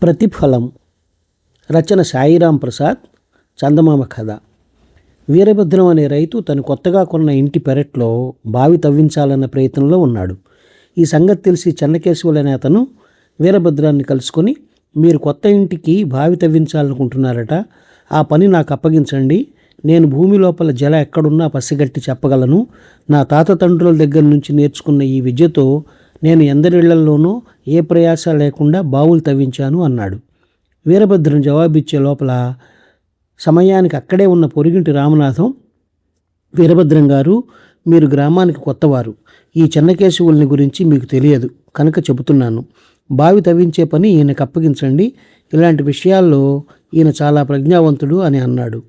ప్రతిఫలం. రచన సాయిరాం ప్రసాద్. చందమామ కథ. వీరభద్రం అనే రైతు తను కొత్తగా కొన్న ఇంటి పెరట్లో బావి తవ్వించాలన్న ప్రయత్నంలో ఉన్నాడు. ఈ సంగతి తెలిసి చెన్నకేశవులు అనే అతను వీరభద్రాన్ని కలుసుకొని, మీరు కొత్త ఇంటికి బావి తవ్వించాలనుకుంటున్నారట, ఆ పని నాకు అప్పగించండి. నేను భూమి లోపల జల ఎక్కడున్నా పసిగట్టి చెప్పగలను. నా తాత తండ్రుల దగ్గర నుంచి నేర్చుకున్న ఈ విద్యతో నేను ఎందరిళ్లలోనూ ఏ ప్రయాస లేకుండా బావులు తవ్వించాను అన్నాడు. వీరభద్రం జవాబిచ్చే లోపల సమయానికి అక్కడే ఉన్న పొరుగింటి రామనాథం, వీరభద్రం గారు, మీరు గ్రామానికి కొత్తవారు. ఈ చెన్నకేశవుల్ని గురించి మీకు తెలియదు కనుక చెబుతున్నాను. బావి తవ్వించే పని ఈయనకు అప్పగించండి. ఇలాంటి విషయాల్లో ఈయన చాలా ప్రజ్ఞావంతుడు అని అన్నాడు.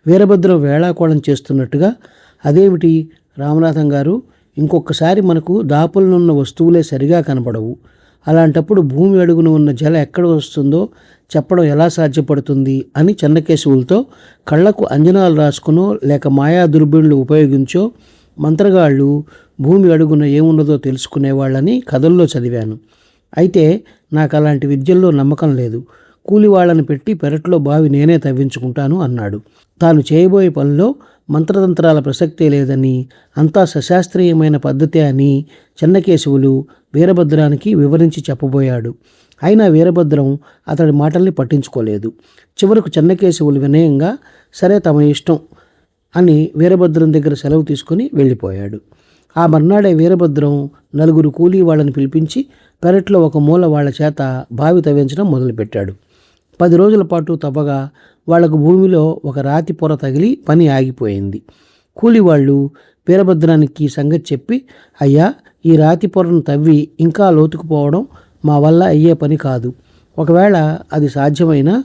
వీరభద్రం వేళాకోళం చేస్తున్నట్టుగా, అదేమిటి రామనాథం గారు, ఇంకొకసారి మనకు దాపులనున్న వస్తువులే సరిగా కనపడవు. అలాంటప్పుడు భూమి అడుగున ఉన్న జల ఎక్కడ వస్తుందో చెప్పడం ఎలా సాధ్యపడుతుంది అని చెన్నకేశవులతో, కళ్లకు అంజనాలు రాసుకునో లేక మాయా దుర్బిణులు ఉపయోగించో మంత్రగాళ్ళు భూమి అడుగున ఏమున్నదో తెలుసుకునేవాళ్ళని కథల్లో చదివాను. అయితే నాకు అలాంటి విద్యల్లో నమ్మకం లేదు. కూలి వాళ్ళని పెట్టి పెరట్లో బావి నేనే తవ్వించుకుంటాను అన్నాడు. తాను చేయబోయే పనిలో మంత్రతంత్రాల ప్రసక్తే లేదని, అంతా సశాస్త్రీయమైన పద్ధతే అని చెన్నకేశవులు వీరభద్రానికి వివరించి చెప్పబోయాడు. అయినా వీరభద్రం అతడి మాటల్ని పట్టించుకోలేదు. చివరకు చెన్నకేశవులు వినయంగా, సరే తమ ఇష్టం అని వీరభద్రం దగ్గర సెలవు తీసుకుని వెళ్ళిపోయాడు. ఆ మర్నాడే వీరభద్రం నలుగురు కూలీ వాళ్ళని పిలిపించి పెరట్లో ఒక మూల వాళ్ళ చేత బావి తవ్వించడం మొదలుపెట్టాడు. 10 రోజుల పాటు తవ్వగా వాళ్లకు భూమిలో ఒక రాతి పొర తగిలి పని ఆగిపోయింది. కూలి వాళ్ళు వీరభద్రానికి సంగతి చెప్పి, అయ్యా, ఈ రాతి పొరను తవ్వి ఇంకా లోతుకుపోవడం మా వల్ల అయ్యే పని కాదు. ఒకవేళ అది సాధ్యమైనా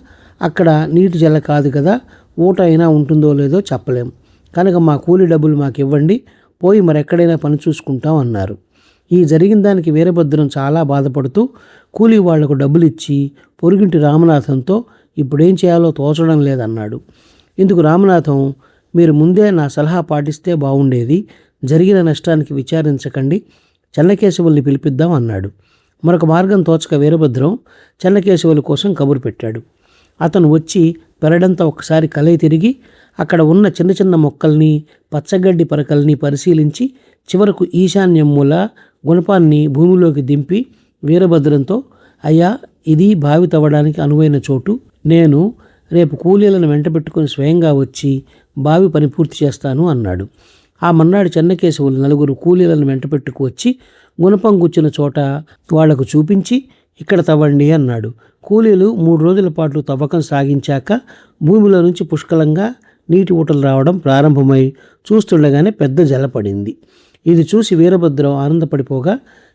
అక్కడ నీటి జల కాదు కదా, ఊట అయినా ఉంటుందో లేదో చెప్పలేం. కనుక మా కూలి డబ్బులు మాకు ఇవ్వండి, పోయి మరెక్కడైనా పని చూసుకుంటాం అన్నారు. ఈ జరిగిన దానికి వీరభద్రం చాలా బాధపడుతూ కూలీ వాళ్లకు డబ్బులు ఇచ్చి పొరుగింటి రామనాథంతో ఇప్పుడేం చేయాలో తోచడం లేదన్నాడు. ఇందుకు రామనాథం, మీరు ముందే నా సలహా పాటిస్తే బాగుండేది. జరిగిన నష్టానికి విచారించకండి, చెన్నకేశవుల్ని పిలిపిద్దాం అన్నాడు. మరొక మార్గం తోచక వీరభద్రం చెన్నకేశవుల కోసం కబురు పెట్టాడు. అతను వచ్చి పెరడంతా ఒకసారి కలయి తిరిగి అక్కడ ఉన్న చిన్న చిన్న మొక్కల్ని, పచ్చగడ్డి పరకల్ని పరిశీలించి చివరకు ఈశాన్యం మూల గుణపాన్ని భూమిలోకి దింపి వీరభద్రంతో, అయ్యా, ఇది బావి తవ్వడానికి అనువైన చోటు. నేను రేపు కూలీలను వెంట పెట్టుకుని స్వయంగా వచ్చి బావి పని పూర్తి చేస్తాను అన్నాడు. ఆ మన్నాడు చెన్నకేశవులు నలుగురు కూలీలను వెంట పెట్టుకు వచ్చి గుణపం గుచ్చిన చోట వాళ్లకు చూపించి, ఇక్కడ తవ్వండి అన్నాడు. కూలీలు 3 రోజుల పాటు తవ్వకం సాగించాక భూమిలో నుంచి పుష్కలంగా నీటి ఊటలు రావడం ప్రారంభమై చూస్తుండగానే పెద్ద జల పడింది. ఇది చూసి వీరభద్రం ఆనందపడిపోగా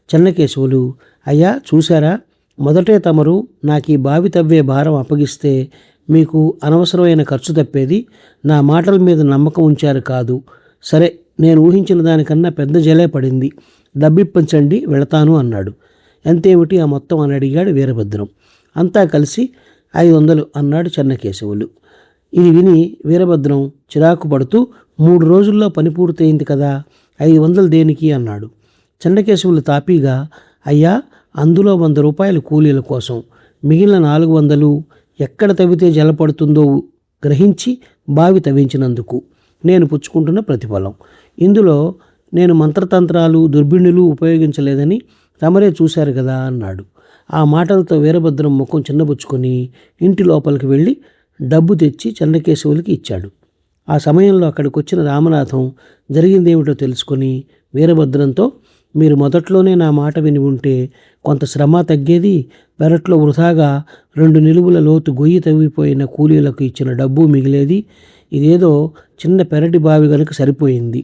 చెన్నకేశవులు, అయ్యా, చూశారా, మొదటే తమరు నాకు ఈ బావి తవ్వే భారం అప్పగిస్తే మీకు అనవసరమైన ఖర్చు తప్పేది. నా మాటల మీద నమ్మకం ఉంచారు కాదు. సరే, నేను ఊహించిన దానికన్నా పెద్ద జలే పడింది. డబ్బిప్పించండి, వెళతాను అన్నాడు. ఎంతేమిటి ఆ మొత్తం అని అడిగాడు వీరభద్రం. అంతా కలిసి 500 అన్నాడు చెన్నకేశవులు. ఇది విని వీరభద్రం చిరాకు పడుతూ, 3 రోజుల్లో పని పూర్తయింది కదా, 500 దేనికి అన్నాడు. చెన్నకేశవులు తాపీగా, అయ్యా, అందులో 100 రూపాయలు కూలీల కోసం, మిగిలిన 400 ఎక్కడ తవ్వితే జలపడుతుందో గ్రహించి బావి తవ్వించినందుకు నేను పుచ్చుకుంటున్న ప్రతిఫలం. ఇందులో నేను మంత్రతంత్రాలు, దుర్బిణులు ఉపయోగించలేదని తమరే చూశారు కదా అన్నాడు. ఆ మాటలతో వీరభద్రం ముఖం చిన్నబుచ్చుకొని ఇంటి లోపలికి వెళ్ళి డబ్బు తెచ్చి చెన్నకేశవులకి ఇచ్చాడు. ఆ సమయంలో అక్కడికి వచ్చిన రామనాథం జరిగిందేమిటో తెలుసుకొని వీరభద్రంతో, మీరు మొదట్లోనే నా మాట విని ఉంటే కొంత శ్రమ తగ్గేది, పెరట్లో వృధాగా 2 నిలువుల లోతు గొయ్యి తవ్విపోయిన కూలీలకు ఇచ్చిన డబ్బు మిగిలేది. ఇదేదో చిన్న పెరటి బావి గనుక సరిపోయింది.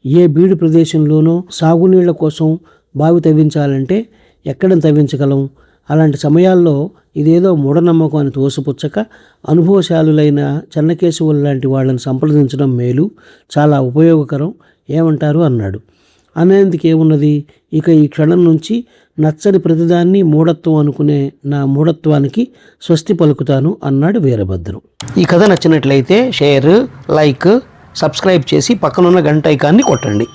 ఏ బీడు ప్రదేశంలోనో సాగునీళ్ల కోసం బావి తవ్వించాలంటే ఎక్కడ తవ్వించగలం? అలాంటి సమయాల్లో ఇదేదో మూఢనమ్మకం అని తోసిపుచ్చక అనుభవశాలులైన చెన్నకేశవులు లాంటి వాళ్ళని సంప్రదించడం మేలు, చాలా ఉపయోగకరం, ఏమంటారు అన్నాడు. అనేందుకేమున్నది, ఇక ఈ క్షణం నుంచి నచ్చని ప్రతిదాన్ని మూఢత్వం అనుకునే నా మూఢత్వానికి స్వస్తి పలుకుతాను అన్నాడు వీరభద్రం. ఈ కథ నచ్చినట్లయితే షేర్, లైక్, సబ్స్క్రైబ్ చేసి పక్కనున్న గంట ఐకాన్ని కొట్టండి.